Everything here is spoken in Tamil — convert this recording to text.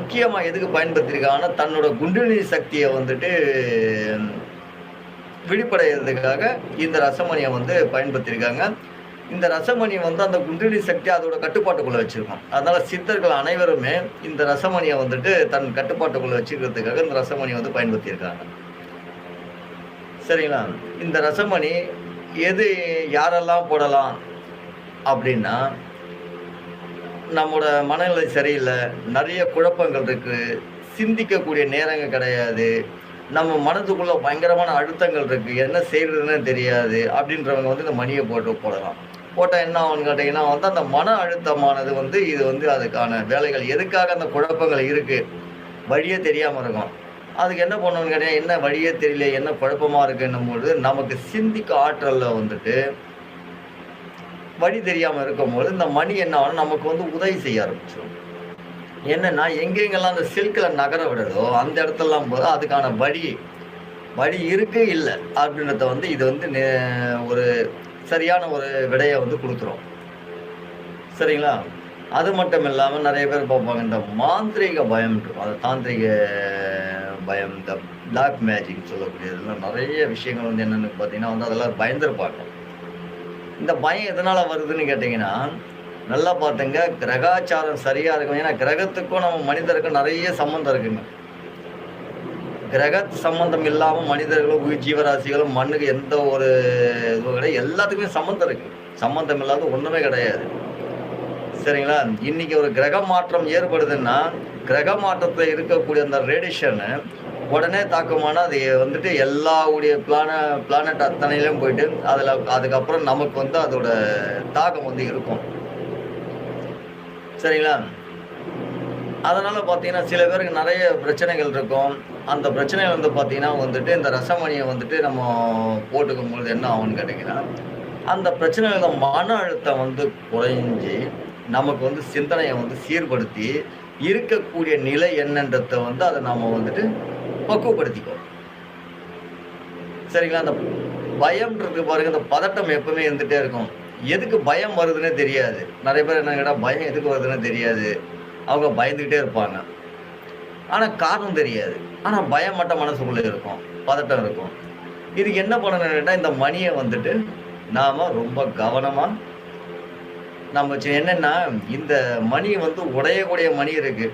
முக்கியமாக எதுக்கு பயன்படுத்தியிருக்காங்கன்னா தன்னோட குண்டலினி சக்தியை வந்துட்டு விழிப்படைகிறதுக்காக இந்த ரசமணியை வந்து பயன்படுத்தியிருக்காங்க. இந்த ரசமணியை வந்து அந்த குண்டலினி சக்தி அதோட கட்டுப்பாட்டுக்குள்ளே வச்சுருக்கோம். அதனால் சித்தர்கள் அனைவருமே இந்த ரசமணியை வந்துட்டு தன் கட்டுப்பாட்டுக்குள்ளே வச்சுக்கிறதுக்காக இந்த ரசமணியை வந்து பயன்படுத்தியிருக்காங்க. சரிங்களா? இந்த ரசமணி எது யாரெல்லாம் போடலாம் அப்படின்னா, நம்மளோட மனநிலை சரியில்லை, நிறைய குழப்பங்கள் இருக்குது, சிந்திக்கக்கூடிய நேரங்கள் கிடையாது, நம்ம மனதுக்குள்ளே பயங்கரமான அழுத்தங்கள் இருக்குது, என்ன செய்கிறதுன்னு தெரியாது அப்படின்றவங்க வந்து இந்த மணியை போடலாம். போட்டால் என்ன ஆகும்னு கேட்டிங்கன்னா வந்து அந்த மன அழுத்தமானது வந்து இது வந்து அதுக்கான வேலைகள் எதுக்காக அந்த குழப்பங்கள் இருக்குது, வழியே தெரியாமல் இருக்கும். அதுக்கு என்ன பண்ணணும்னு கேட்டிங்கன்னா என்ன வழியே தெரியல, என்ன குழப்பமாக இருக்குன்னும்போது நமக்கு சிந்திக்க ஆற்றலில் வந்துட்டு வழி தெரியாமல் இருக்கும்போது இந்த மணி என்ன ஆகும், நமக்கு வந்து உதவி செய்ய ஆரம்பிச்சிடும். என்னென்னா எங்கெங்கெல்லாம் அந்த சில்கில் நகர விடுதோ அந்த இடத்துலலாம் போது அதுக்கான வழி இருக்கு இல்லை அப்படின்றத வந்து இது வந்து ஒரு சரியான ஒரு விடையை வந்து கொடுத்துரும். சரிங்களா? அது மட்டும் இல்லாமல் நிறைய பேர் பார்ப்பாங்க இந்த மாந்திரீக பயம் இருக்கும், அது தாந்திரிக பயம், இந்த பிளாக் மேஜிக் சொல்லக்கூடியதுலாம் நிறைய விஷயங்கள் வந்து என்னென்னு பார்த்தீங்கன்னா வந்து அதெல்லாம் பயந்துருப்பாங்க. இந்த பயம் எதனால் வருதுன்னு கேட்டிங்கன்னா நல்லா பார்த்துங்க, கிரகாச்சாரம் சரியாக இருக்கும். ஏன்னா கிரகத்துக்கும் நம்ம மனிதருக்கும் நிறைய சம்மந்தம் இருக்குங்க. கிரக சம்பந்தம் இல்லாமல் மனிதர்களும் ஜீவராசிகளும் மண்ணுக்கு எந்த ஒரு இதுவும் கிடையாது, எல்லாத்துக்குமே சம்மந்தம் இருக்குது. சம்மந்தம் இல்லாத ஒன்றுமே கிடையாது. சரிங்களா? இன்றைக்கி ஒரு கிரக மாற்றம் ஏற்படுதுன்னா கிரக மாற்றத்தில் இருக்கக்கூடிய அந்த ரேடியேஷனு உடனே தாக்கமான அது வந்துட்டு எல்லாவுடைய பிளானட் அத்தனையிலும் போயிட்டு அதுக்கப்புறம் நமக்கு வந்து அதோட தாக்கம் வந்து இருக்கும். சரிங்களா? அதனால் பார்த்தீங்கன்னா சில பேருக்கு நிறைய பிரச்சனைகள் இருக்கும். அந்த பிரச்சனைகள் வந்து பார்த்தீங்கன்னா வந்துட்டு இந்த ரசமணியை வந்துட்டு நம்ம போட்டுக்கும் பொழுது என்ன ஆகும்னு கேட்டிங்கன்னா அந்த பிரச்சனைகள மன அழுத்தம் வந்து குறைஞ்சி நமக்கு வந்து சிந்தனையை வந்து சீர்படுத்தி இருக்கக்கூடிய நிலை என்னன்றதை வந்து அதை நம்ம வந்துட்டு பக்குவப்படுத்திக்கும். சரிங்களா? அந்த பயம்ன்றது பாருங்கள், இந்த பதட்டம் எப்பவுமே இருந்துகிட்டே இருக்கும். எதுக்கு பயம் வருதுன்னே தெரியாது. நிறைய பேர் என்ன கேட்டால் பயம் எதுக்கு வருதுன்னு தெரியாது, அவங்க பயந்துக்கிட்டே இருப்பாங்க. ஆனால் காரணம் தெரியாது. ஆனால் பயம் மட்டும் மனசுக்குள்ளே இருக்கும், பதட்டம் இருக்கும். இதுக்கு என்ன பண்ணணும்னு கேட்டால் இந்த மணியை வந்துட்டு நாம் ரொம்ப கவனமாக நம்ம என்னென்னா இந்த மணி வந்து உடையக்கூடிய மணி இருக்குது.